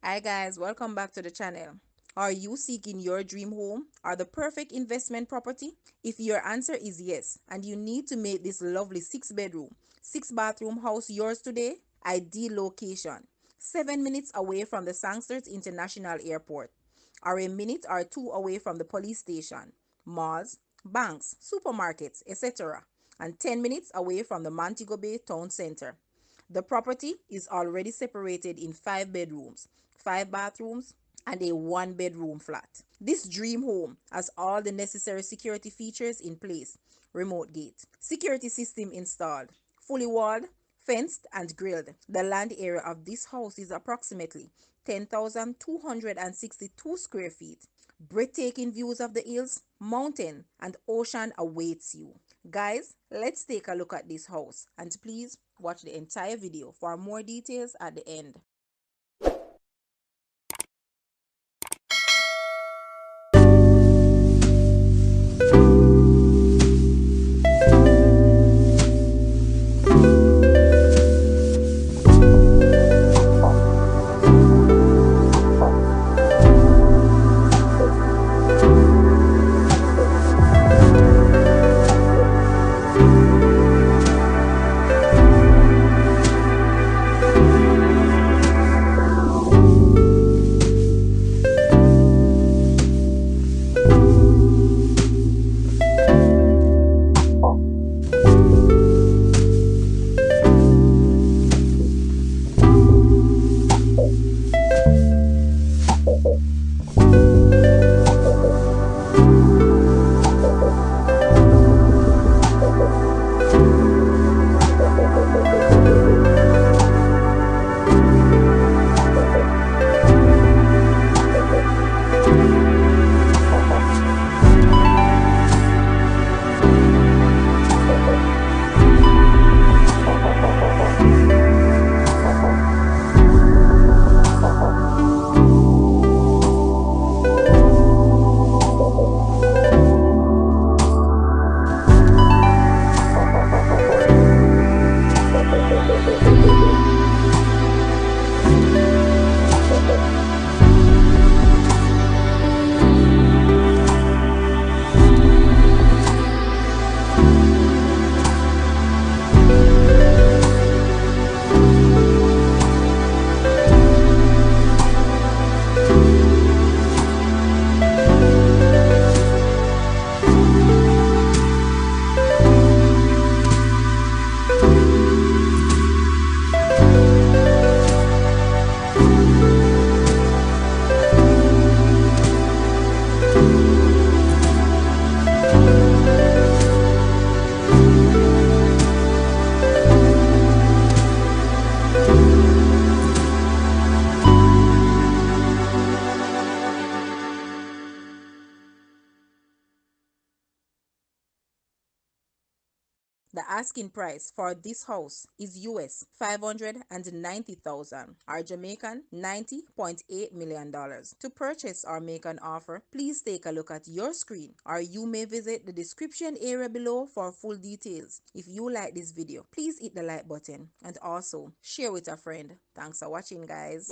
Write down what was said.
Hi guys, welcome back to the channel. Are you seeking your dream home or the perfect investment property? If your answer is yes and you need to make this lovely 6-bedroom, 6-bathroom house yours today, ideal location, 7 minutes away from the Sangsters International Airport, or a minute or two away from the police station, malls, banks, supermarkets, etc., and 10 minutes away from the Montego Bay Town Center. The property is already separated in 5 bedrooms, 5 bathrooms, and a 1-bedroom flat. This dream home has all the necessary security features in place. Remote gate, security system installed, fully walled, fenced and grilled. The land area of this house is approximately 10,262 square feet. Breathtaking views of the hills, mountain, and ocean awaits you. Guys, let's take a look at this house and please watch the entire video for more details at the end. The asking price for this house is US 590,000 or Jamaican $90.8 million. To purchase or make an offer, please take a look at your screen or you may visit the description area below for full details. If you like this video, please hit the like button and also share with a friend. Thanks for watching, guys.